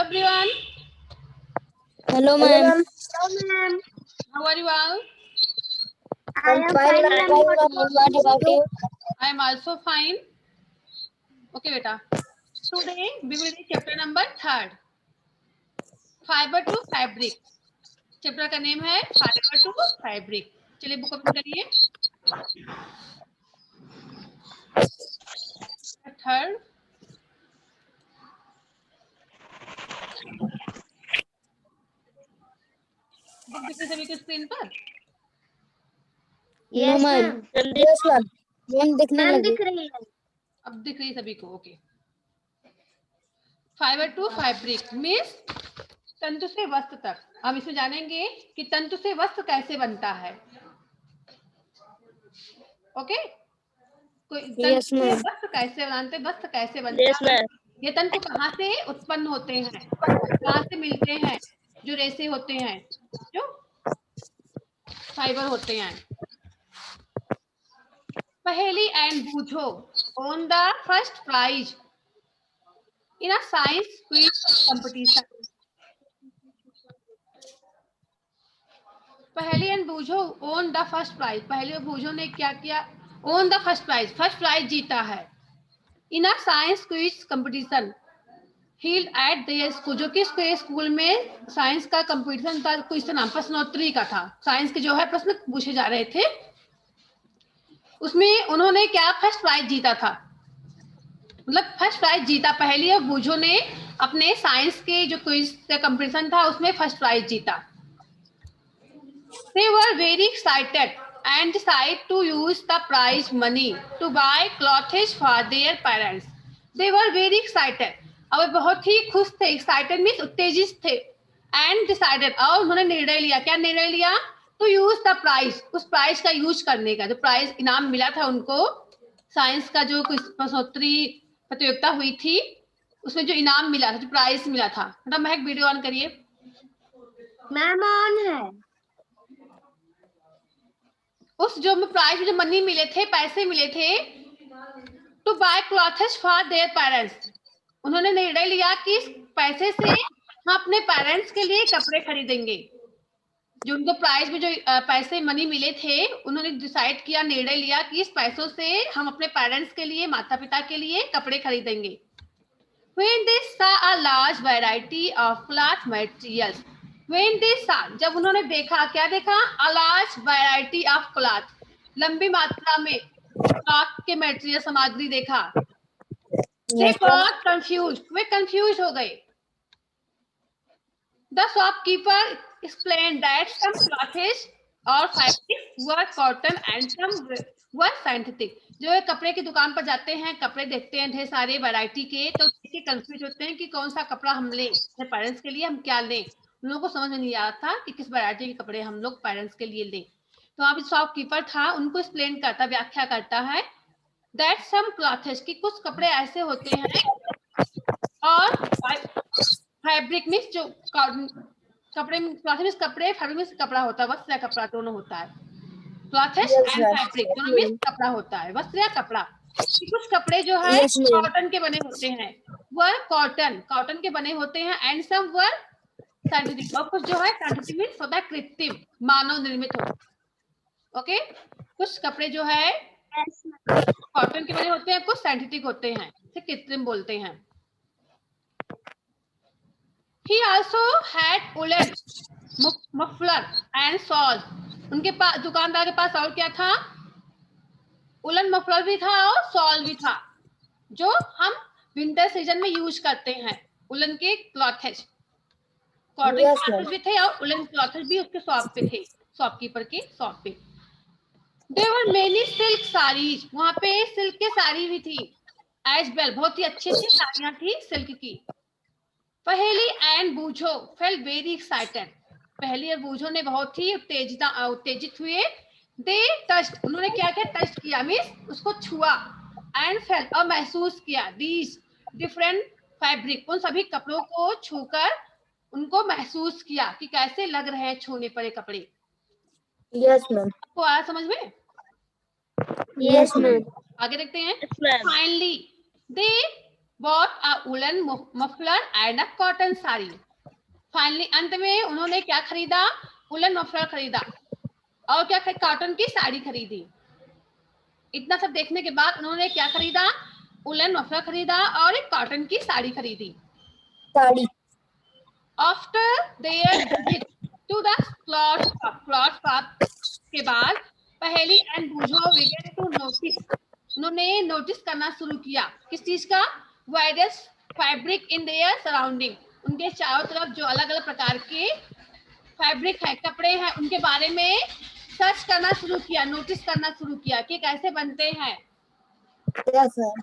Hello everyone. Hello, ma'am. Hello, ma'am. How are you all? I am fine, ma'am. What about you? I am also fine. Okay, beta. Today we will read chapter number 3. Fiber to fabric. Chapter का name है fibre to fabric. चलिए book open करिए. Third. Book दिख रही सभी के screen पर? No, ma'am. Yes, ma'am. Ma'am दिखने मैम लगी. दिख रही है. अब दिख रही सभी को. Okay. Fibre to fabric means तंतु से वस्त्र तक. हम इसमें जानेंगे कि तंतु से वस्त्र कैसे बनता है. ओके. कोई तंतु से वस्त्र कैसे बनाते, वस्त्र कैसे बनता है, ये तंतु कहाँ से उत्पन्न होते हैं, कहाँ से मिलते हैं, जो रेशे होते हैं, जो फाइबर होते हैं. Paheli and Boojho won the first prize in a science quiz competition. Paheli and Boojho won the first prize. Paheli और बूझो ने क्या किया? ऑन द फर्स्ट प्राइज जीता है in a science quiz competition held at their school. जो कि स्कूल में साइंस का कंपटीशन था. क्वेश्चन नाम प्रश्नोत्तरी का था. साइंस के जो है प्रश्न पूछे जा रहे थे. उसमें उन्होंने क्या फर्स्ट प्राइज जीता था, मतलब फर्स्ट प्राइज जीता. पहली और बूझो ने अपने साइंस के जो क्विज का कंपटीशन था उसमें फर्स्ट प्राइज जीता. They were very excited and decided to use the prize money to buy clothes for their parents. They were very excited. अब बहुत ही खुश थे. Excited means उत्तेजित थे. And decided, और उन्होंने निर्णय लिया. क्या निर्णय लिया? To use the prize, उस प्राइज का यूज करने का. जो प्राइज इनाम मिला था उनको, साइंस का जो प्रश्नोत्तरी प्रतियोगिता हुई थी उसमें जो इनाम मिला था, जो प्राइज मिला था. मतलब महक वीडियो ऑन करिए. मैम ऑन है. उस जो प्राइज में जो मनी मिले थे, पैसे मिले थे, to buy clothes for their parents. उन्होंने निर्णय लिया कि इस पैसे से हम अपने पेरेंट्स के लिए कपड़े खरीदेंगे. जो उनको प्राइज में जो पैसे मनी मिले थे, उन्होंने डिसाइड किया, निर्णय लिया कि इस पैसों से हम अपने पेरेंट्स के लिए, माता पिता के लिए कपड़े खरीदेंगे. When they saw a large variety of cloth materials, when they saw, जब उन्होंने देखा, क्या देखा? A large variety of cloth, लंबी मात्रा में क्लॉथ के मटेरियल, सामग्री देखा. They got confused, way confuse हो गए. The shopkeeper explained that some clothes or fabrics were cotton and some were synthetic. जो है कपड़े की दुकान पर जाते हैं, कपड़े देखते हैं ढेर सारे वैरायटी के, तो देखिए कंफ्यूज होते हैं कि कौन सा कपड़ा हम लें. अपने पेरेंट्स के लिए हम क्या लें. उन लोगों को समझ में नहीं आ रहा था कि किस वैरायटी के कपड़े हम लोग पेरेंट्स के लिए लें. तो वहाँ पे शॉपकीपर था, उनको एक्सप्लेन करता, व्याख्या करता है दैट सम क्लॉथेस, कि कुछ कपड़े ऐसे होते हैं, और फैब्रिक मीन्स जो कपड़े, क्लॉथ मीन्स कपड़े, फैब्रिक मीन्स कपड़ा होता है, वस्त्र या कपड़ा दोनों होता है. क्लॉथेस एंड फैब्रिक दोनों मीन्स कपड़ा होता है, वस्त्र या कपड़ा. कुछ कपड़े जो है कॉटन के बने होते हैं, वह कॉटन के बने होते हैं. एंड सम वर साइंटिफिक, और कुछ जो है साइंटिफिक मीन्स होता है कृत्रिम, मानव निर्मित होता है. ओके. कुछ कपड़े जो है कॉटन के बने होते हैं, कुछ साइंटिफिक होते हैं, इसे कृत्रिम बोलते हैं. He also had woolen muffler and shawls. उनके पास, दुकानदार के पास और क्या था? वुलन मफलर भी था और शॉल भी था, जो हम विंटर सीजन में यूज करते हैं. वुलन के क्लॉथेस, कॉटन क्लॉथेस भी थे और वुलन क्लॉथेस भी उसके शॉप पे थे, शॉपकीपर के शॉप पे. There were many silk sarees. वहां पे सिल्क के साड़ी भी थी. As well, बहुत ही अच्छी अच्छी साड़ियां थी सिल्क की. पहेली एंड बूझो फेल्ट वेरी एक्साइटेड. पहेली और बूझो ने बहुत ही उत्तेजित हुए. दे टस्ट, उन्होंने क्या किया? टच किया मीन्स उसको छुआ. एंड फेल्ट, और महसूस किया. दीज डिफरेंट फैब्रिक, उन सभी कपड़ों को छूकर उनको महसूस किया कि कैसे लग रहे हैं छूने पर ये कपड़े. Yes ma'am. आपको आया समझ में? Yes ma'am. आगे देखते हैं. Finally they bought a woolen muffler and a cotton saree. Finally, अंत में उन्होंने क्या खरीदा? वुलन मफलर खरीदा और क्या कॉटन की साड़ी खरीदी। इतना सब देखने के बाद उन्होंने क्या खरीदा? वुलन मफलर खरीदा और एक कॉटन की साड़ी खरीदी। Sari. After their visit to the cloth shop के बाद पहेली एंड बूझो began to notice, उन्होंने नोटिस करना शुरू किया किस चीज का? Virus fabric in their surrounding, उनके चारों तरफ जो अलग अलग प्रकार के फैब्रिक है, कपड़े हैं, उनके बारे में सर्च करना शुरू किया, नोटिस करना शुरू किया कि कैसे बनते हैं। Yes, ma'am.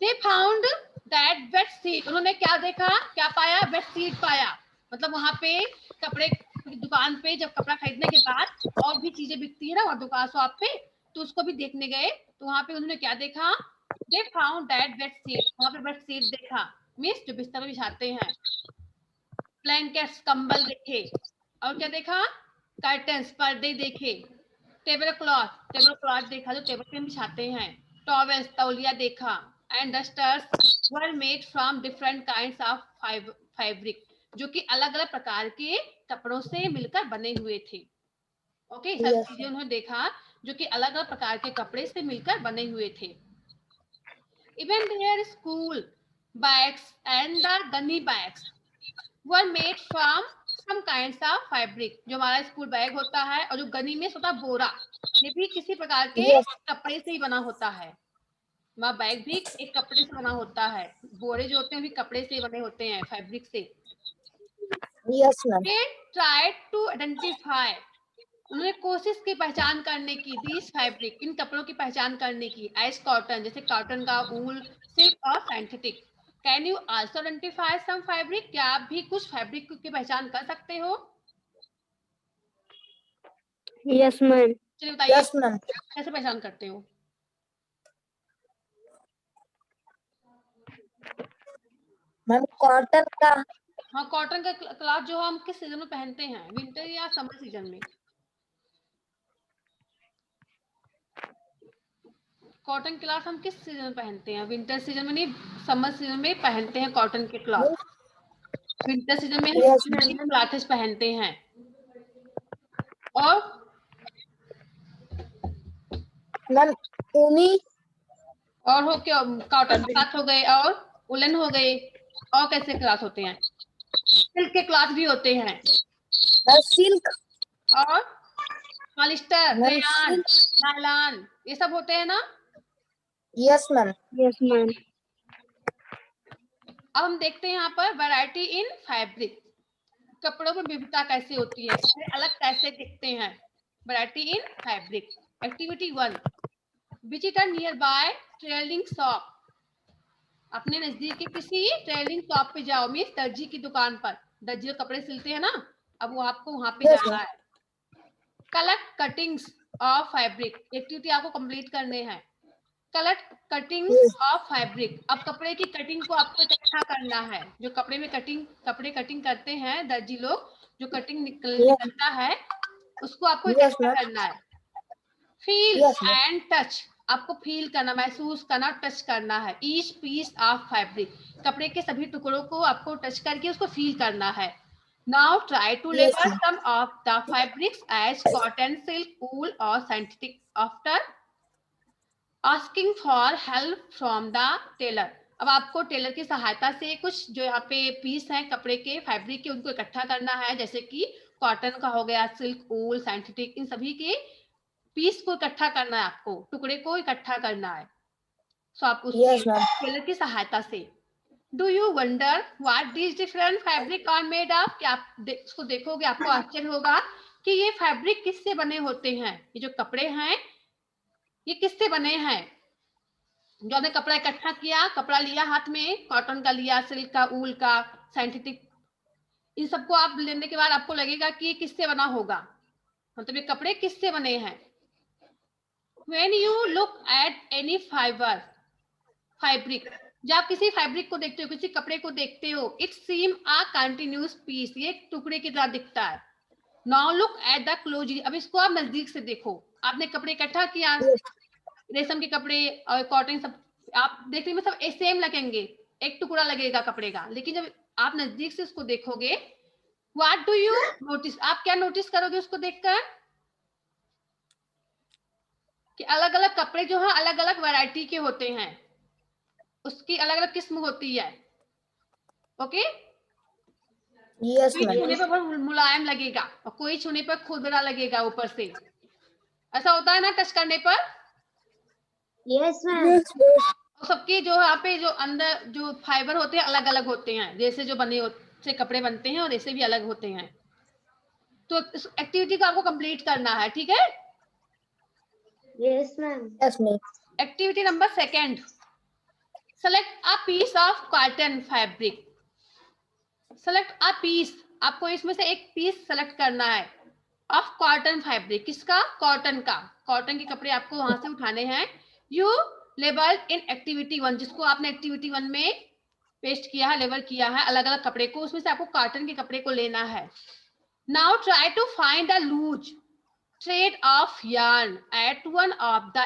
They found that wet sheet, उन्होंने क्या देखा? क्या पाया? वेट शीट पाया। मतलब वहां पे कपड़े की दुकान पे जब कपड़ा खरीदने के बाद और भी चीजें बिकती है ना वहाँ दुकान शॉप पे, तो उसको भी देखने गए तो वहां पे उन्होंने क्या देखा? They found that wet sheet, वहां पे वेट शीट देखा, मीन्स जो बिस्तर में बिछाते हैं। ब्लैंकेट्स, कंबल देखे और क्या देखा? कर्टन्स, पर्दे देखे। टेबल क्लॉथ देखा जो टेबल पे बिछाते हैं। टॉवेल्स, तौलिया देखा। And dusters were made from different kinds of fabric, जो कि अलग अलग प्रकार के कपड़ों से मिलकर बने हुए थे। ओके, सब Yes, चीजें उन्होंने देखा जो कि अलग अलग प्रकार के कपड़े से मिलकर बने हुए थे। Even their school bags and the gunny bags were made from some kinds of fabric, जो हमारा स्कूल बैग होता है और जो गनी में होता है बोरा, ये भी किसी प्रकार के Yes. कपड़े से ही बना होता है। वह बैग भी एक कपड़े से बना होता है, बोरे जो होते हैं भी कपड़े से बने होते हैं, फैब्रिक से। Yes, ma'am. They tried to identify, उन्होंने कोशिश की पहचान करने की, दिस फैब्रिक, इन कपड़ों की पहचान करने की, एज कॉटन, जैसे कॉटन का, ऊल, सिल्क और synthetic. Can you also identify some fabric, क्या आप भी कुछ फैब्रिक की पहचान कर सकते हो? Yes, ma'am. चलिए बताइए, Yes, ma'am. कैसे पहचान करते हो? मैम कॉटन का। हाँ, कॉटन का क्लॉथ जो हम किस सीजन में पहनते हैं, विंटर या समर सीजन में? कॉटन क्लॉथ हम किस सीजन में पहनते हैं? विंटर सीजन में नहीं, समर सीजन में पहनते हैं कॉटन के क्लॉथ। विंटर सीजन में Yes, हम क्लॉथ्स पहनते हैं। और मैम ऊनी। और हो क्या, कॉटन क्लॉथ हो गए और वुलन हो गए, और कैसे क्लॉथ होते हैं? सिल्क के क्लॉथ भी होते हैं सिल्क। और पॉलिस्टर, मैम रेयान, नायलॉन, ये सब होते हैं ना। Yes ma'am. Yes ma'am. अब हम देखते हैं यहाँ पर वैरायटी इन फैब्रिक, कपड़ों में विविधता कैसे होती है, कपड़े अलग कैसे दिखते हैं। Variety in fabric. Activity 1, visit a near by tailoring shop, अपने नजदीक के किसी टेलरिंग शॉप पे जाओ, मीन्स दर्जी की दुकान पर, दर्जी कपड़े सिलते हैं ना, अब वो आपको वहां पे जाना है। Collect cuttings of fabric, activity आपको कंप्लीट करने हैं। कलेक्ट कटिंग्स ऑफ फैब्रिक, अब कपड़े की कटिंग को आपको इकट्ठा करना है, जो कपड़े में कपड़े कटिंग करते हैं दर्जी लोग, जो कटिंग निकलता है उसको आपको इकट्ठा करना है। फील एंड टच, आपको फील करना, महसूस करना, टच करना है। ईच पीस ऑफ फैब्रिक, कपड़े के सभी टुकड़ों को आपको टच करके उसको फील करना है। Now try to label some of the fabrics as cotton, silk, wool और synthetic after asking for help from the tailor. अब आपको टेलर की सहायता से कुछ जो यहाँ पे पीस हैं कपड़े के, फैब्रिक के, उनको इकट्ठा करना है, जैसे कि कॉटन का हो गया, सिल्क, वूल, सिंथेटिक, इन सभी के पीस को इकट्ठा करना है, आपको टुकड़े को इकट्ठा करना है। सो आप उस टेलर की सहायता से। Do you wonder what these different fabric are made of, क्या आप इसको देखोगे आपको आश्चर्य होगा कि ये फैब्रिक किससे बने होते हैं, ये जो कपड़े हैं ये किससे बने हैं। जो आपने कपड़ा इकट्ठा किया, कपड़ा लिया हाथ में, कॉटन का लिया, सिल्क का, वूल का, सिंथेटिक, इन सबको आप लेने के बाद आपको लगेगा कि किससे बना होगा, मतलब ये कपड़े किससे बने हैं। When you look at any fabric, जब आप किसी फैब्रिक को देखते हो, किसी कपड़े को देखते हो, it seem a continuous piece, ये टुकड़े की तरह दिखता है। Now look at the closely, अब इसको आप नजदीक से देखो, आपने कपड़े इकट्ठा किया, रेशम के कपड़े और कॉटन, सब आप देखने में सब सेम लगेंगे, एक टुकड़ा लगेगा कपड़े का। लेकिन जब आप नजदीक से उसको देखोगे, व्हाट डू यू नोटिस, आप क्या नोटिस करोगे उसको देखकर? कि अलग अलग कपड़े जो है अलग अलग वैरायटी के होते हैं, उसकी अलग अलग किस्म होती है। ओके, Yes, कोई ma'am. छूने पर बहुत मुलायम लगेगा और कोई छूने पर खुरदरा लगेगा ऊपर से। ऐसा होता है ना टच करने पर? Yes, ma'am. Yes, ma'am. और सबके जो यहाँ पे जो अंदर जो फाइबर होते हैं अलग अलग होते हैं, जैसे जो से कपड़े बनते हैं और ऐसे भी अलग होते हैं। तो इस एक्टिविटी को आपको कंप्लीट करना है, ठीक है? Yes, ma'am. Yes, ma'am. Activity number 2, select a piece of cotton fabric. Select a piece, आपको इसमें से एक पीस सेलेक्ट करना है ऑफ कॉटन फैब्रिक। किसका? कॉटन का। कॉटन के कपड़े आपको वहां से उठाने हैं। यू लेबल इन एक्टिविटी 1, जिसको आपने एक्टिविटी 1 में पेस्ट किया है, लेबल किया है अलग अलग कपड़े को, उसमें से आपको कॉटन के कपड़े को लेना है। Now try to find the loose thread of yarn at one of the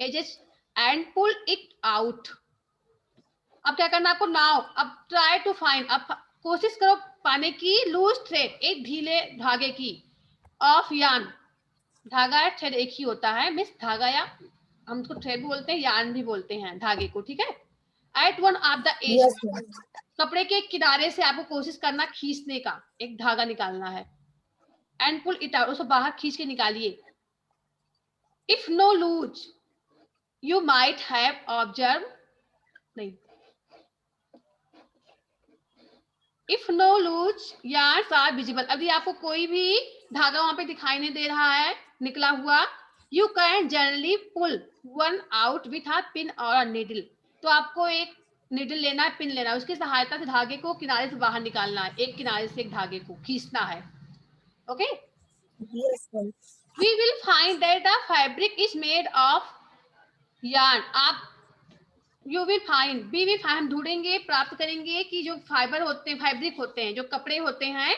edges and pull it out. अब क्या करना आपको? नाउ अब ट्राई टू फाइंड, अब कोशिश करो पाने की लूज थ्रेड, एक ढीले धागे की, ऑफ यार्न, धागा है, थ्रेड एक ही होता है, मिस धागा, या हम उसको थ्रेड भी बोलते हैं, यार्न भी बोलते हैं धागे को, ठीक है? At one of the edge, Yes, ma'am. कपड़े के किनारे से आपको कोशिश करना खींचने का, एक धागा निकालना है। एंड पुल इट आउट, उसको बाहर खींच के निकालिए। If no loose you might have observe, नहीं, if no loose yarns are visible, अभी आपको कोई भी धागा वहां पे दिखाई नहीं दे रहा है निकला हुआ, you can generally pull one out with a pin और अ नीडल, तो आपको एक नीडल लेना है, पिन लेना है, उसकी सहायता से धागे को किनारे से बाहर निकालना है, एक किनारे से एक धागे को खींचना है। Okay, Yes, ma'am. we will find that the fabric is made of yarn, आप you will find, we will find, हम ढूंढेंगे, प्राप्त करेंगे कि जो फाइबर होते हैं, फैब्रिक होते हैं, जो कपड़े होते हैं,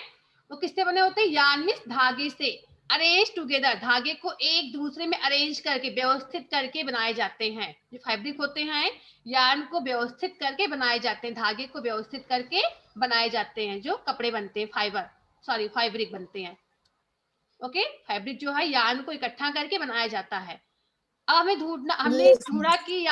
वो किससे बने होते हैं? यार्न मींस धागे से। अरेंज टुगेदर, धागे को एक दूसरे में अरेंज करके, व्यवस्थित करके बनाए जाते हैं। जो फैब्रिक होते हैं यार्न को व्यवस्थित करके बनाए जाते हैं, धागे को व्यवस्थित करके बनाए जाते हैं, जो कपड़े बनते हैं, फैब्रिक बनते हैं। ओके, फैब्रिक जो है यार्न को इकट्ठा करके बनाया जाता है। अब हमें ढूंढना, हमने Yes, ढूंढा कि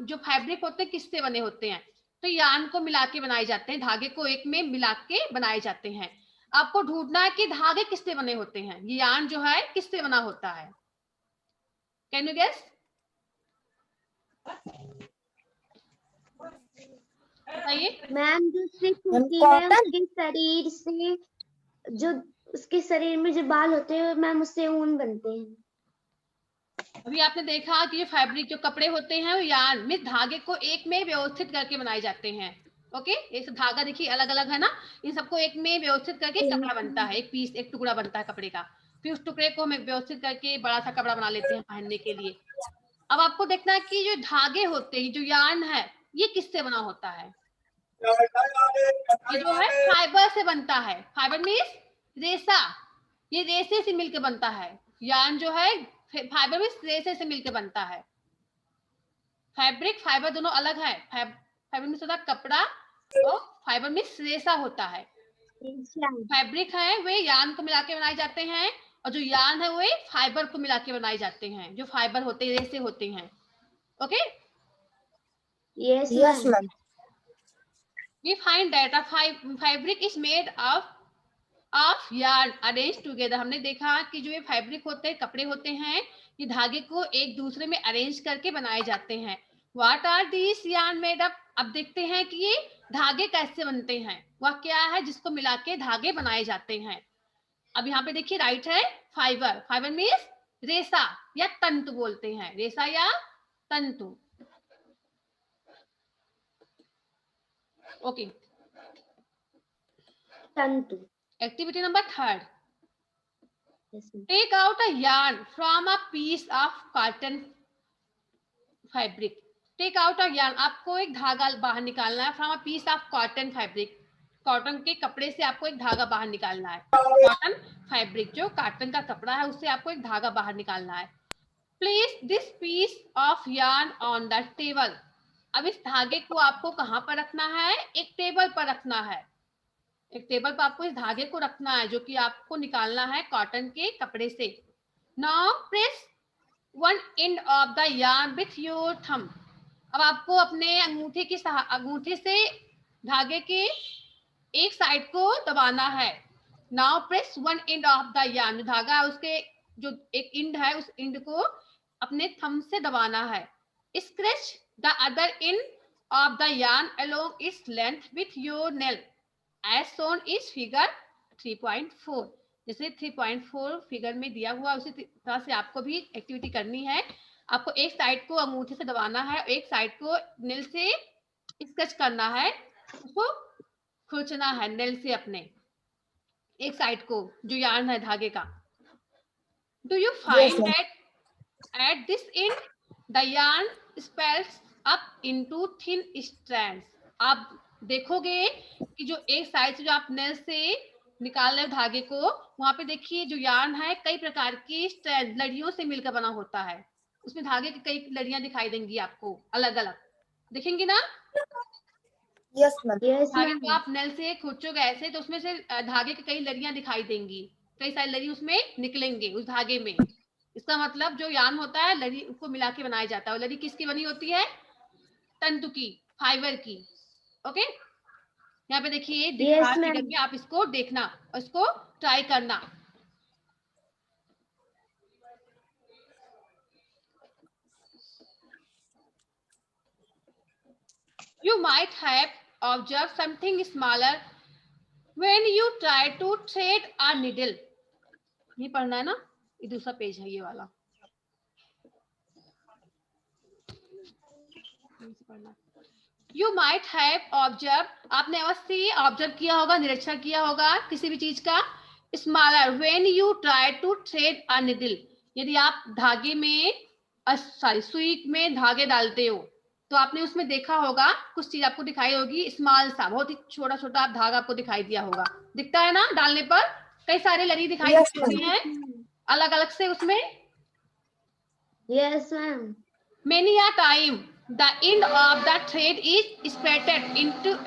जो फैब्रिक होते हैं किससे बने होते हैं, तो यार्न को मिला के बनाए जाते हैं, धागे को एक में मिला के बनाए जाते हैं। आपको ढूंढना है कि धागे किससे बने होते हैं, ये यार्न जो है किससे बना होता है? Can you guess? बताइए। मैम जो स्टिच Ma'am, होती है cotton. उसके शरीर से, जो उसके शरीर में जो बाल होते हैं मैम उससे ऊन बनते हैं। अभी आपने देखा कि ये फैब्रिक जो कपड़े होते हैं वो यार्न में धागे को एक में व्यवस्थित करके बनाए जाते हैं। ओके, ये सब धागा देखिए अलग अलग है ना, इन सबको एक में व्यवस्थित करके कपड़ा बनता है, एक पीस, एक टुकड़ा बनता है कपड़े का। फिर उस टुकड़े को हम व्यवस्थित करके बड़ा सा कपड़ा बना लेते हैं पहनने के लिए। अब आपको देखना है कि जो धागे होते हैं, जो यार्न है, ये किससे बना होता है? ये जो है फाइबर से बनता है। फाइबर मीन्स रेशा, ये रेशे से मिलकर बनता है। यार्न जो है फाइबर मीन्स रेशे से मिलकर बनता है। फैब्रिक फाइबर दोनों अलग है। फाइबर मीन्स होता है कपड़ा और फाइबर मीन्स रेशा होता है। फैब्रिक है वे यार्न को मिला के बनाए जाते हैं, और जो यार्न है वे फाइबर को मिला के बनाए जाते हैं, जो फाइबर होते हैं, रेशे होते हैं। Okay, yes Yes, ma'am. ma'am. we find that a fabric is made of yarn arranged together। हमने देखा कि जो ये फैब्रिक होते हैं, कपड़े होते हैं, ये धागे को एक दूसरे में अरेंज करके बनाए जाते हैं। What are these yarn made up, अब देखते हैं कि ये धागे कैसे बनते हैं, वह क्या है जिसको मिला के धागे बनाए जाते हैं। अब यहाँ पे देखिए राइट है फाइबर, फाइबर मीन्स रेशा या तंतु बोलते हैं, रेशा या तंतु। ओके, तंतु। Activity number 3, yes ma'am. take out a yarn from a piece of cotton fabric। take out a yarn, आपको एक धागा बाहर निकालना है, from a piece of cotton fabric, cotton के कपड़े से आपको एक धागा बाहर निकालना है। कॉटन फैब्रिक, जो कॉटन का कपड़ा है, उससे आपको एक धागा बाहर निकालना है। Place this piece of yarn on the table, अब इस धागे को आपको कहाँ पर रखना है? एक टेबल पर रखना है। एक टेबल पर आपको इस धागे को रखना है जो कि आपको निकालना है कॉटन के कपड़े से। Now press one end of the yarn with your thumb. अब आपको अपने अंगूठे से धागे के एक साइड को दबाना है। Now press one end of the yarn, जो धागा है उसके जो एक एंड है उस एंड को अपने थंब से दबाना है। Scratch the other end of the yarn along its length with your nail as shown is figure 3.4। जैसे 3.4 फिगर में दिया हुआ उसी तरह से आपको भी एक्टिविटी करनी है। आपको एक साइड को अंगूठे से दबाना है, एक साइड को नेल से स्केच करना है, उसको खुरचना है नेल से अपने एक साइड को जो यार्न है धागे का। Do you find ma'am. That at this and the yarn spells up into thin strands. आप देखोगे कि जो एक साइड से जो आप नेल से निकाल रहे धागे को, वहां पे देखिए जो यार्न है कई प्रकार की स्ट्रैंड लड़ियों से मिलकर बना होता है। उसमें धागे की कई लड़ियां दिखाई देंगी आपको, अलग अलग दिखेंगी ना। Yes, ma'am. Yes, धागे को ma'am. आप नल से खींचोगे ऐसे तो उसमें से धागे की कई लड़ियां दिखाई देंगी, कई सारी लड़ी उसमें निकलेंगे उस धागे में। इसका मतलब जो यार्न होता है लड़ी उसको मिला के बनाया जाता है। और लड़ी किसकी बनी होती है? तंतु की, फाइबर की। ओके, यहाँ पे देखिए दिख रहा है फिगर में, आप इसको देखना और इसको ट्राई करना। You might have observed something smaller when you try to thread a needle। ये पढ़ना है ना, ये दूसरा पेज है ये वाला। You might have observed, आपने अवश्य ऑब्जर्व किया होगा, निरीक्षण किया होगा किसी भी चीज का। Smaller when you try to thread a needle, यदि आप धागे में सुई में धागे डालते हो तो आपने उसमें देखा होगा कुछ चीज आपको दिखाई होगी, स्मॉल सा, बहुत ही छोटा छोटा धागा आपको दिखाई दिया होगा। दिखता है ना, डालने पर कई सारे लड़ी दिखाई Yes, देती हैं अलग अलग से उसमें। Yes, ma'am. Many a time the end of the thread is splattered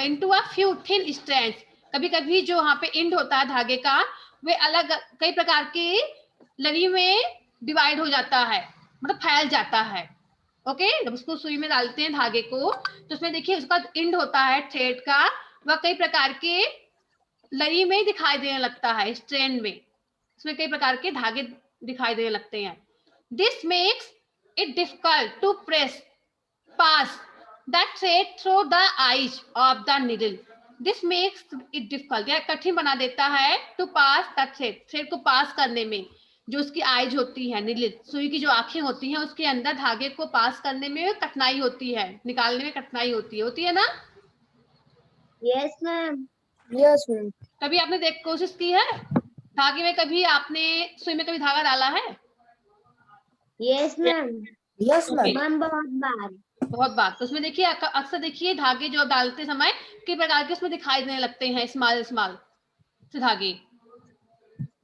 into a few thin strands। कभी कभी जो वहाँ पे एंड होता है धागे का वे अलग कई प्रकार के लड़ी में डिवाइड हो जाता है, मतलब फैल जाता है। ओके, जब उसको सुई में डालते हैं धागे को तो उसमें देखिए उसका एंड होता है थ्रेड का, वह कई प्रकार के लड़ी में दिखाई देने लगता है, स्ट्रैंड में उसमें कई प्रकार के धागे दिखाई देने लगते हैं। This makes it difficult to pass the thread through the edge of the needle। This makes it difficult, यह कठिन बना देता है to pass the thread को पास करने में। जो उसकी आइज होती है, नीडल सुई की जो आंखें होती हैं उसके अंदर धागे को पास करने में कठिनाई होती है, निकालने में कठिनाई होती है ना। Yes, ma'am. Yes, ma'am. कभी आपने कोशिश की है धागे में, कभी आपने सुई में कभी धागा डाला है? Yes, ma'am. Yes, ma'am. Ma'am, बहुत बार। बहुत बार। तो उसमें देखिए अक्सर देखिए धागे जो डालते समय कई प्रकार के उसमें दिखाई देने लगते हैं, स्मॉल से धागे।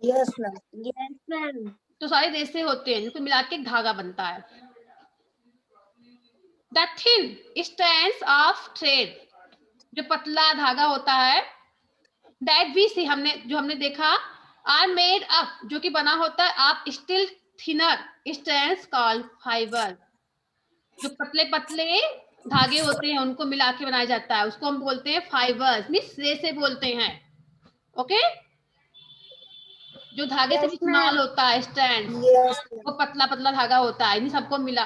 Yes, ma'am. Yes, ma'am. तो सारे रेसे होते हैं जिनको मिला के एक धागा बनता है। The thin strands of thread, जो पतला धागा होता है, दैट वी सी हमने देखा, आर मेड अप, जो कि बना होता है आप still thinner strands called fibre. जो पतले पतले धागे होते हैं उनको मिला के बनाया जाता है, उसको हम बोलते हैं फाइबर्स, मींस रेसे बोलते हैं। ओके, जो धागे से स्मॉल होता है स्ट्रैंड, Yes, वो पतला पतला धागा होता है, इन सबको मिला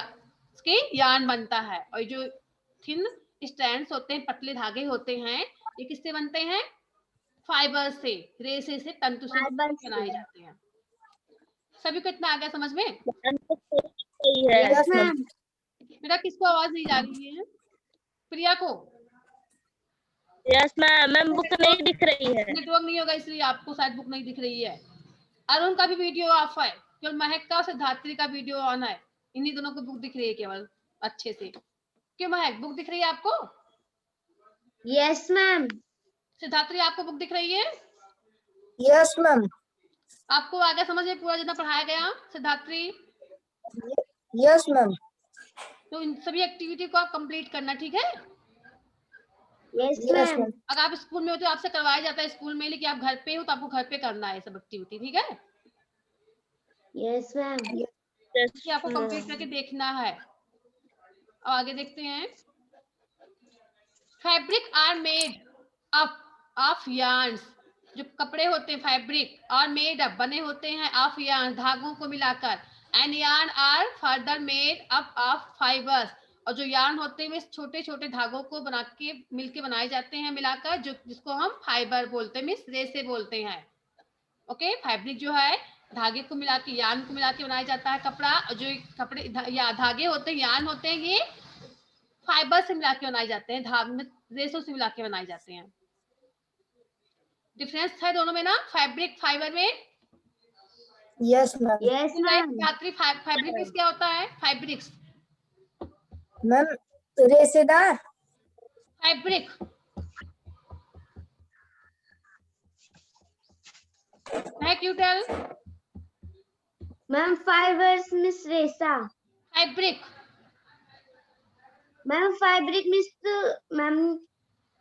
के यार्न बनता है। और जो थिन स्ट्रैंड्स होते हैं, पतले धागे होते हैं, ये किससे बनते हैं? फाइबर से, रेसे से, तंतु से बनाए जाते हैं। सभी को इतना आ गया समझ में? yes, ma'am. मेरा किसको आवाज नहीं जा रही है? प्रिया को? यस मैम, मैम बुक नहीं दिख रही है। नेटवर्क नहीं होगा इसलिए आपको शायद बुक नहीं दिख रही है। अरुण का भी वीडियो ऑफ है, केवल महक का और सिद्धात्री का वीडियो ऑन है। इन्हीं दोनों को बुक दिख रही है केवल अच्छे से। क्यों महक, बुक दिख रही है आपको? Yes, ma'am. सिद्धात्री आपको बुक दिख रही है? Yes, ma'am. आपको आगे समझ में पूरा जितना पढ़ाया गया सिद्धात्री? Yes, ma'am. तो इन सभी एक्टिविटी को आप कंप्लीट करना, ठीक है। Yes Yes, ma'am. ma'am. अगर आप स्कूल में हो तो आपसे करवाया जाता है स्कूल में, लेकिन आप घर पे हो तो आपको घर पे करना है सब एक्टिविटी, ठीक है। Yes ma'am. ये आपको कंप्लीट करके देखना है। अब आगे देखते हैं। Fabric are made up of yarns, जो कपड़े होते हैं फैब्रिक और मेड अप बने होते हैं ऑफ yarn, धागों को मिलाकर, and yarn are further made up of fibres, और जो yarn होते हैं वे छोटे छोटे धागों को बना के मिलके बनाए जाते हैं मिलाकर, जो जिसको हम फाइबर बोलते हैं, मीन्स रेसे बोलते हैं। ओके, फैब्रिक जो है धागे को मिला के, यार्न को मिला के बनाया जाता है कपड़ा, और जो कपड़े या धागे होते हैं, यार्न होते हैं, ये फाइबर से मिला के बनाए जाते हैं, धागे में रेसों से मिला के बनाए जाते हैं। डिफरेंस है दोनों में ना, फैब्रिक फाइबर में। Yes, ma'am. Yes ma'am. छात्री फैब्रिक में क्या होता है? फैब्रिक्स, Ma'am, रेसेदार. फैब्रिक है, क्यों टेल? मैम फाइबर्स मिस रेसा। Fabric ma'am fabric miss ma'am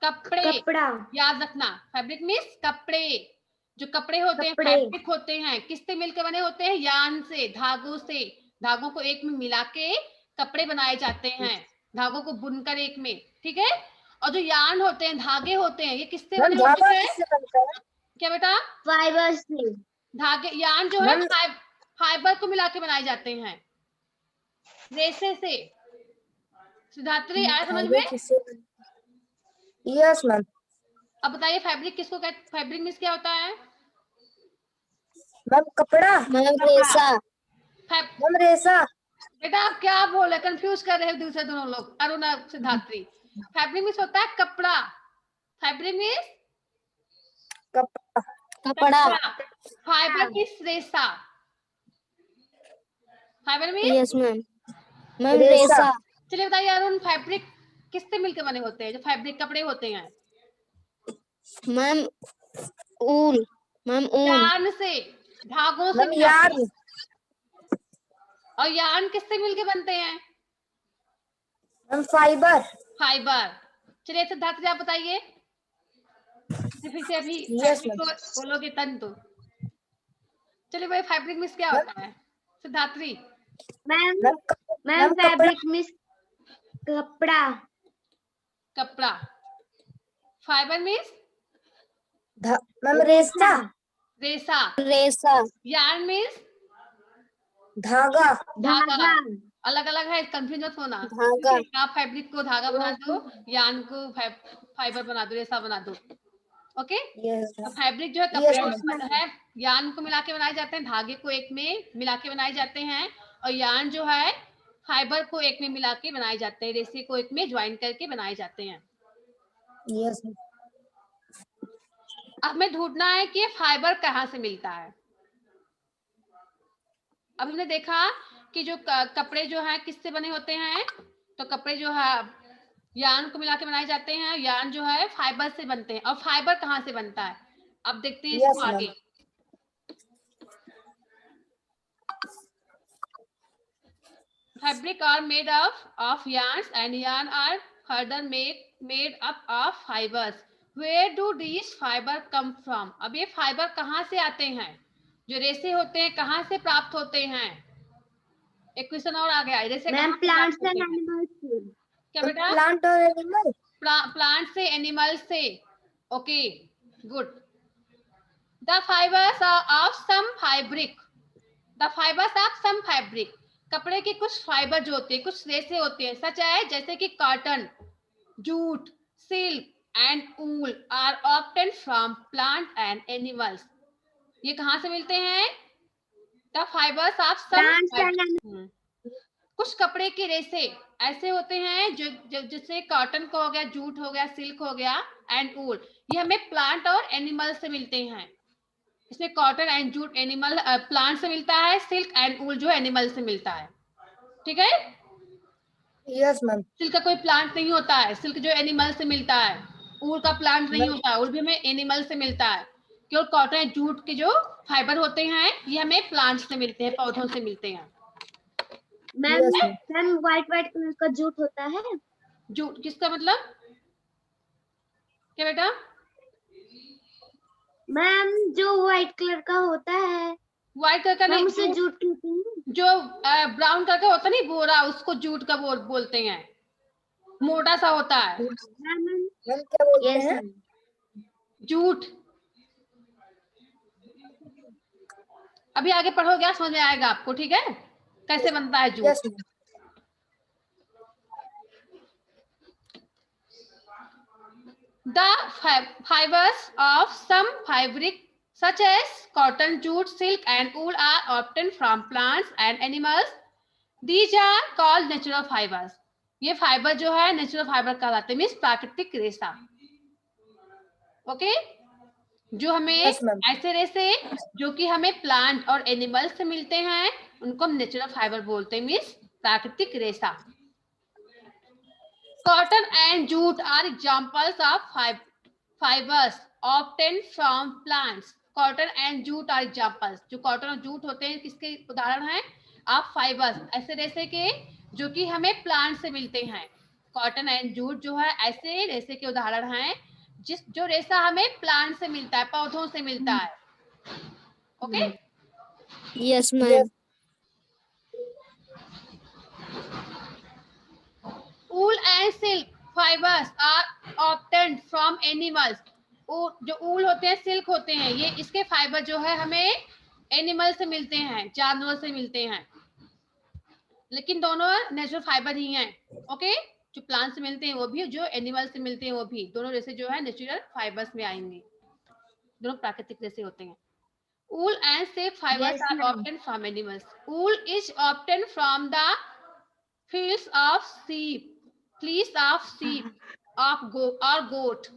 कपड़े, कपड़ा। याद रखना, फैब्रिक मीन्स कपड़े। जो कपड़े होते हैं कपड़े। फैब्रिक होते हैं, किससे मिलकर बने होते हैं? यार्न से, धागों से, धागों को एक में मिला के कपड़े बनाए जाते हैं, धागों को बुनकर एक में, ठीक है। और जो यार्न होते हैं, धागे होते हैं, ये किससे Ma'am, बने धागा होते हैं? किससे बनता है? क्या बेटा? फाइबर्स से। धागे, यार्न जो है Ma'am, फाइबर को मिला के बनाए जाते हैं, रेसे से। सिद्धात्री आया समझ धागे में? किससे बनता है? Yes, ma'am. अब बताइए फैब्रिक किसको कहते, फैब्रिक मीन्स क्या होता है? Ma'am, कपड़ा. मैम रेसा। Ma'am, रेसा. बेटा आप क्या बोले, कंफ्यूज कर रहे हो दूसरे दोनों लोग, अरुण और सिद्धात्री। फैब्रिक मीन्स होता है कपड़ा, फैब्रिक मीन्स कपड़ा. कपड़ा। फाइबर मीन्स रेसा, fibre means. Yes ma'am. Ma'am रेसा. रेसा। चलिए बताइए अरुण, फैब्रिक किससे मिलकर बने होते हैं? जो फैब्रिक कपड़े होते हैं, मैम ऊल। मैम ऊल। यार्न से, धागों से Ma'am, मिला के। yarn. और यार्न किससे मिलके बनते हैं? Ma'am, fiber. फाइबर। चलिए सिद्धार्थी आप बताइए, फिर से अभी Yes, फैब्रिक ma'am. को बोलोगे तंतु। चलिए भाई, फैब्रिक मीन्स क्या होता है सिद्धार्थी? मैम Ma'am, मैम कपड़ा. फैब्रिक मिस कपड़ा। कपड़ा। फाइबर मीन्स Ma'am, रेसा. रेसा। रेसा। यार्न मीन्स धागा. धागा। अलग अलग है, कंफ्यूज मत होना। धागा। आप फैब्रिक को धागा बना दो, यार्न को फाइबर बना दो, रेसा बना दो। ओके, Yes, तो ma'am. फैब्रिक जो है Yes, कपड़े ma'am. है, यार्न को मिला के बनाए जाते हैं, धागे को एक में मिला के बनाए जाते हैं, और यार्न जो है फाइबर को एक में मिला के बनाए जाते हैं, रेसे को एक में ज्वाइन करके बनाए जाते हैं। Yes, ma'am. अब हमें ढूंढना है कि ये फाइबर कहाँ से मिलता है। अब हमने देखा कि जो कपड़े जो है किससे बने होते हैं, तो कपड़े जो है यार्न को मिला के बनाए जाते हैं, यार्न जो है फाइबर से बनते हैं। और फाइबर कहाँ से बनता है, अब देखते हैं इसको Yes, आगे। Fabric are made of yarns, and yarn are further made up of fibers. Where do these fiber come from? अब ये फाइबर कहाँ से आते हैं? जो रेसे होते हैं कहाँ से प्राप्त होते हैं? एक क्वेश्चन और आ गया, रेसे मैम कहाँ से प्लांट्स प्राप्त एंड होते हैं? एनिमल्स। क्या बेटा? प्लांट और एनिमल. प्लांट से, एनिमल से। Okay, good. The fibers of some fabric. The fibers of some fabric. कपड़े के कुछ फाइबर जो होते हैं, कुछ रेसे होते हैं, सच है, जैसे कि cotton, jute, silk and wool are obtain from plant and animals. ये कहाँ से मिलते हैं? The fibres of some. कुछ कपड़े के रेसे ऐसे होते हैं जो जैसे कॉटन को हो गया, जूट हो गया, सिल्क हो गया एंड ऊल, ये हमें प्लांट और एनिमल से मिलते हैं। इसमें cotton and jute animal plant से मिलता है, सिल्क एंड ऊल जो एनिमल से मिलता है, ठीक है। Yes, ma'am. सिल्क का कोई प्लांट नहीं होता है, सिल्क जो एनिमल से मिलता है। ऊल का प्लांट नहीं होता है, ऊल भी हमें एनिमल से मिलता है। केवल कॉटन एंड जूट के जो फाइबर होते हैं ये हमें प्लांट से मिलते हैं, पौधों से मिलते हैं। Ma'am Yes, ma'am. Ma'am white white colour का जूट होता है। जूट किसका मतलब क्या बेटा? मैम जो व्हाइट कलर का होता है व्हाइट कलर का मैम नहीं, उसे जूट कहते हैं। जो ब्राउन कलर का होता नहीं बोरा, उसको जूट का बोलते हैं, मोटा सा होता है मैम मैम क्या बोलते यस हैं? मैम। जूट। अभी आगे पढ़ोगे समझ में आएगा आपको, ठीक है, कैसे बनता है jute. Yes, ma'am. The fibers of some fabric such as cotton, jute, silk and wool are obtained from plants and animals. These are called natural fibers. ये फाइबर जो है नेचुरल फाइबर कहलाते हैं, मीन्स प्राकृतिक रेशा। ओके, जो हमें Yes, ma'am. ऐसे रेशे जो कि हमें प्लांट और एनिमल से मिलते हैं उनको हम नेचुरल फाइबर बोलते हैं, मीन्स प्राकृतिक रेशा। Cotton and jute are examples of fibers obtained from plants. Cotton and jute are examples. जो कॉटन और जूट होते हैं किसके उदाहरण हैं? आप फाइबर्स, ऐसे रेशे के जो कि हमें प्लांट से मिलते हैं। कॉटन एंड जूट जो है ऐसे रेशे के उदाहरण हैं जो रेशा हमें प्लांट से मिलता है, पौधों से मिलता है। Okay, Yes, ma'am. Yes. wool and silk fibers are obtained from animals. जो ऊल होते हैं, सिल्क होते हैं, ये इसके फाइबर जो है हमें एनिमल से मिलते हैं, जानवर से मिलते हैं, लेकिन दोनों नेचुरल फाइबर ही हैं। ओके, जो प्लांट से मिलते हैं वो भी, जो एनिमल से मिलते हैं वो भी, दोनों रेसे जो है नेचुरल फाइबर्स में आएंगे, दोनों प्राकृतिक रेसे होते हैं। Wool and silk fibers Yes, are ma'am. obtained from animals. Wool is obtained from the fields of sheep, fleece of sheep, of goat.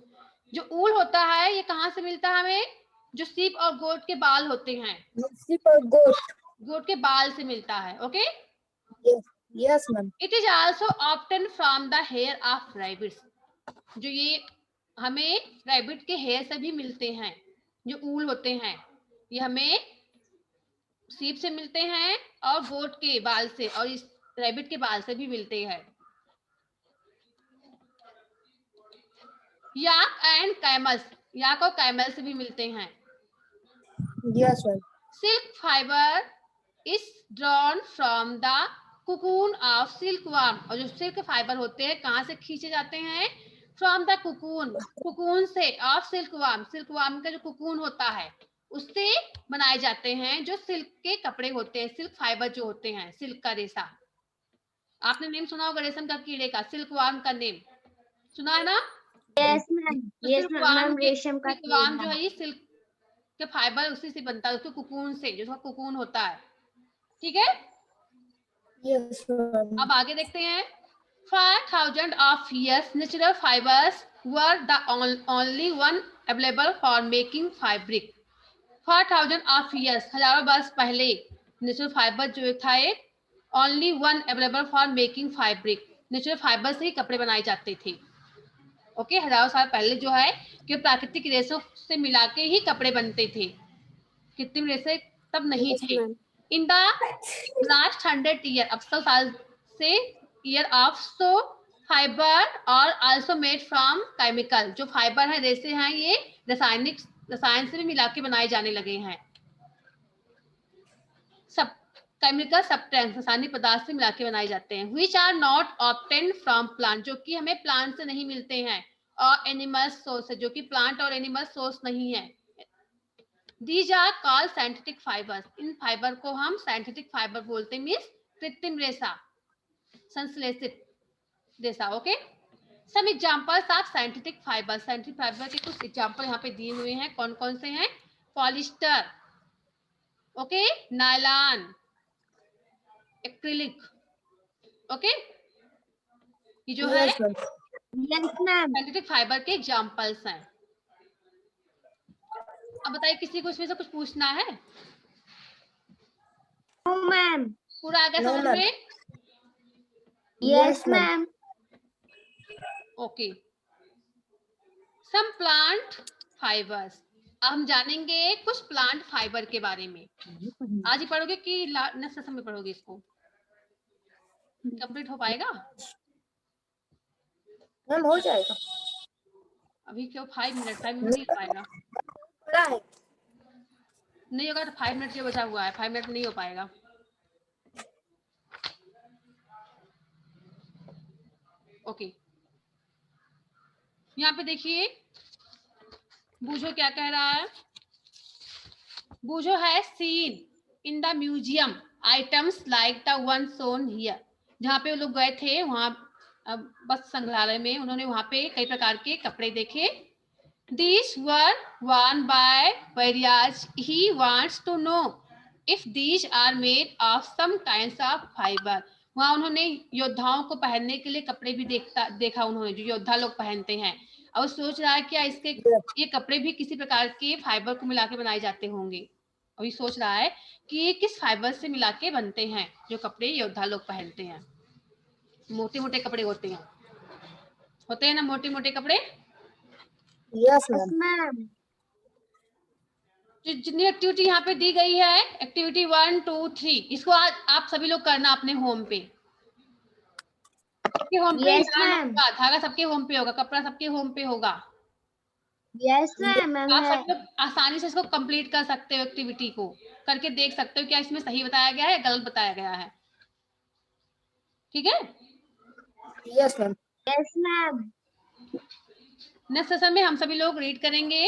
जो ऊल होता है ये कहाँ से मिलता है हमें? जो सीप और गोट के बाल होते हैं, Sheep or goat? गोट के बाल से मिलता है। Okay, Yes. Yes, ma'am. It is also obtained from the hair of rabbits. जो ये हमें रैबिट के हेयर से भी मिलते हैं, जो ऊल होते हैं ये हमें सीप से मिलते हैं और गोट के बाल से और इस रैबिट के बाल से भी मिलते हैं। याक एंड कैमल्स, याक और कैमल से भी मिलते हैं। Yes, ma'am. Silk fibre is drawn from the cocoon of silkworm. और जो सिल्क फाइबर होते हैं कहाँ से खींचे जाते हैं? फ्रॉम द कुकून, कुकून से, ऑफ सिल्कवर्म, सिल्कवर्म का जो कुकून होता है उससे बनाए जाते हैं जो सिल्क के कपड़े होते हैं, सिल्क फाइबर जो होते हैं, सिल्क का रेशा। आपने नेम सुना होगा रेशम का कीड़े का, सिल्कवर्म का नेम सुना है ना? Yes, ma'am. तो Yes, ma'am. सिल्कवर्म मैम रेशम का सिल्कवर्म जो कीड़ा। है ये सिल्क के फाइबर उसी से बनता है, उसके कुकून से, जो उसका कुकून होता है। ठीक है, Yes, ma'am. अब आगे देखते हैं। 5000 of years natural fibers were the only one available for making fabric. 5000 of years, हजारों वर्ष पहले नेचुरल फाइबर जो था एक only one available for making fabric, natural fibre से ही कपड़े बनाए जाते थे। ओके, हजारों साल पहले जो है कि प्राकृतिक रेशों से मिला के ही कपड़े बनते थे, कृत्रिम रेशे तब नहीं Yes, थे। ma'am. In the last 100 year, अब 100 साल से ईयर ऑफ सो फाइबर और आल्सो मेड फ्रॉम केमिकल, जो फाइबर है रेशे हैं ये रसायन से भी मिला के बनाए जाने लगे हैं। सब केमिकल सब्सटेंस, रासायनिक पदार्थ से मिला के बनाए जाते हैं। Which are not obtained from plant, जो कि हमें प्लांट से नहीं मिलते हैं, और एनिमल सोर्स, जो कि प्लांट और एनिमल सोर्स नहीं है। These are called synthetic fibers. In fibre को हम साइंटिफिक फाइबर बोलते हैं, मीन्स कृत्रिम रेशा, संश्लेषित रेशा। Okay, some examples of scientific fibre, scientific fibre के कुछ एग्जांपल यहाँ पे दिए हुए हैं, कौन कौन से हैं? Polyester, okay, nylon, acrylic. Okay, ये जो है Yes, ma'am. Yes, ma'am. Scientific fibre के एग्जांपल्स हैं। अब बताइए किसी को इसमें से कुछ पूछना है? No, ma'am. पूरा आ गया No, समझ ma'am. में? Yes, Yes, ma'am. ma'am. Okay, some plant fibres. अब हम जानेंगे कुछ प्लांट फाइबर के बारे में। आज ही पढ़ोगे कि नेक्स्ट सेशन में पढ़ोगे इसको? कंप्लीट हो पाएगा? मैम हो जाएगा। अभी क्यों 5 मिनट नहीं हो पाएगा। पड़ा है। नहीं होगा तो 5 मिनट जो बचा हुआ है, 5 मिनट में नहीं हो पाएगा। ओके, यहाँ पे देखिए बूझो क्या कह रहा है। बूझो है seen in the museum items like the one shown here. जहाँ पे वो लोग गए थे वहां बस संग्रहालय में, उन्होंने वहां पे कई प्रकार के कपड़े देखे। These were worn by Vairaj. He wants to know if these are made of some kinds of fiber. वहाँ उन्होंने योद्धाओं को पहनने के लिए कपड़े भी देखा उन्होंने, जो योद्धा लोग पहनते हैं। और सोच रहा है क्या इसके ये कपड़े भी किसी प्रकार के फाइबर को मिला के बनाए जाते होंगे। अभी सोच रहा है कि ये किस फाइबर से मिला के बनते हैं जो कपड़े योद्धा लोग पहनते हैं। मोटे मोटे कपड़े होते हैं ना, मोटे मोटे कपड़े। Yes ma'am. जितनी एक्टिविटी यहाँ पे दी गई है, एक्टिविटी 1 2 3, इसको आज आप सभी लोग करना अपने होम पे। सबके होम पे धागा सबके होम पे होगा, कपड़ा सबके होम पे होगा। Yes ma'am. आप सब लोग आसानी से इसको कंप्लीट कर सकते हो, एक्टिविटी को करके देख सकते हो क्या इसमें सही बताया गया है या गलत बताया गया है। ठीक है? Yes ma'am. Yes ma'am. Next session में हम सभी लोग रीड करेंगे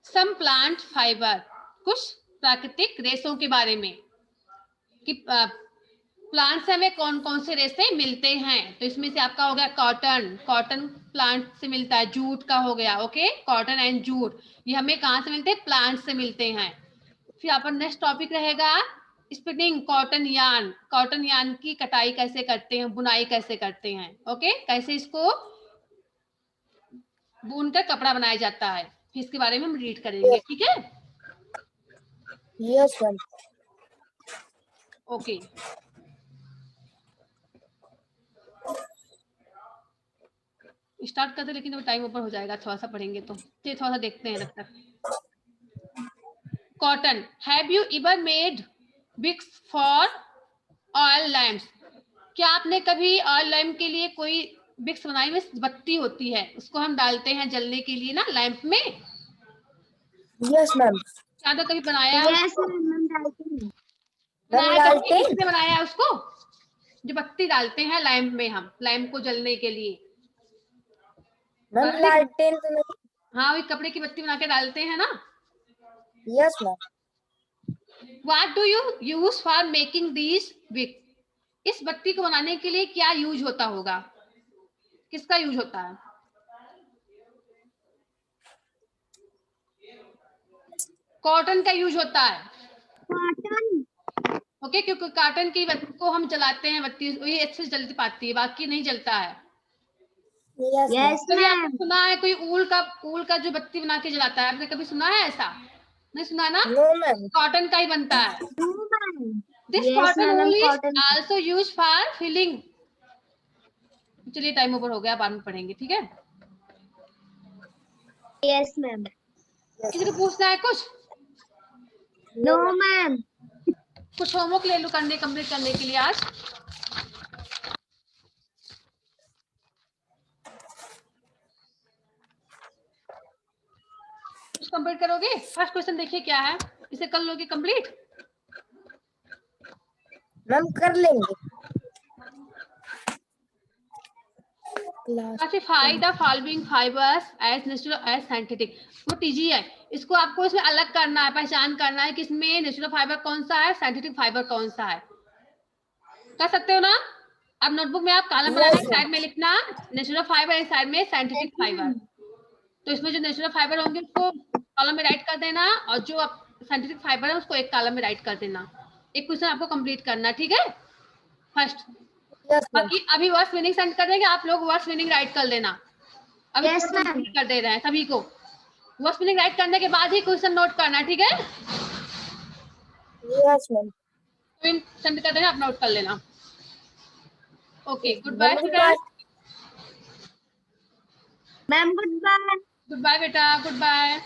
सम प्लांट फाइबर, कुछ प्राकृतिक रेशों के बारे में कि प्लांट से हमें कौन कौन से रेशे मिलते हैं। तो इसमें से आपका हो गया कॉटन प्लांट से मिलता है, जूट का हो गया। ओके, कॉटन एंड जूट ये हमें कहाँ से मिलते हैं? प्लांट से मिलते हैं। फिर यहाँ पर नेक्स्ट टॉपिक रहेगा स्पिनिंग कॉटन यान की कटाई कैसे करते हैं, बुनाई कैसे करते हैं। ओके, कैसे इसको बुनकर कपड़ा बनाया जाता है, फिर इसके बारे में हम रीड करेंगे। ठीक है? Yes ma'am. ओके, स्टार्ट करते, लेकिन अब टाइम ऊपर हो जाएगा, थोड़ा सा पढ़ेंगे तो थोड़ा सा देखते हैं तब तक। Cotton, have you ever made wicks for oil lamps? क्या आपने कभी ऑयल लैम्प के लिए कोई विक्स बनाई? में बत्ती होती है, उसको हम डालते हैं जलने के लिए ना लैम्प में। Yes ma'am. क्या तो कभी बनाया है? यस मैम डालती हूँ। बनाया है उसको, जो बत्ती डालते हैं लैम्प में, हम लैम्प को जलने के लिए। लालटेन तो नहीं। हाँ, वही कपड़े की बत्ती बना के डालते हैं ना। Yes ma'am. What do you use for making these wick? इस बत्ती को बनाने के लिए क्या यूज होता होगा? किसका यूज होता है? कॉटन का यूज होता है। कॉटन। ओके, क्योंकि कॉटन की बत्ती को हम जलाते हैं, बत्ती ये अच्छे से जल पाती है, बाकी नहीं जलता है। Yes ma'am. सुना है कोई ऊल का जो बत्ती बना के जलाता है? आपने कभी सुना है ऐसा? नहीं सुना ना? No ma'am. कॉटन का ही बनता है। This cotton wool is also used for filling. चलिए टाइम ओवर हो गया, बाद में पढ़ेंगे। ठीक है? Yes ma'am. किसी को पूछना है कुछ? No ma'am. कुछ होमवर्क ले लो कंप्लीट करने के लिए आज। कुछ कंप्लीट करोगे? फर्स्ट क्वेश्चन देखिए क्या है, इसे कर लोगे कंप्लीट? मैम कर लेंगे। Classify the following fibres as natural as scientific. वो टीजी है, इसको आपको इसमें अलग करना है, पहचान करना है कि इसमें नेचुरल फाइबर कौन सा है, साइंटिफिक फाइबर कौन सा है। कर सकते हो ना? अब नोटबुक में आप कॉलम बनाना, साइड में लिखना नेचुरल फाइबर, एक साइड में साइंटिफिक फाइबर। तो इसमें जो नेचुरल फाइबर होंगे उसको कॉलम में राइट कर देना, और जो साइंटिफिक फाइबर है उसको एक कॉलम में राइट कर देना। एक क्वेश्चन आपको कंप्लीट करना। ठीक है? फर्स्ट बाकी अभी वर्ड्स मीनिंग सेंड कर देंगे, आप लोग वर्ड्स मीनिंग राइट कर देना। अभी कर दे रहे हैं सभी को। वर्ड्स मीनिंग राइट करने के बाद ही क्वेश्चन नोट करना। ठीक है? Yes ma'am. सेंड कर देना, आप नोट कर लेना। ओके, गुड बाय बेटा। Ma'am good bye. Good bye बेटा, गुड बाय।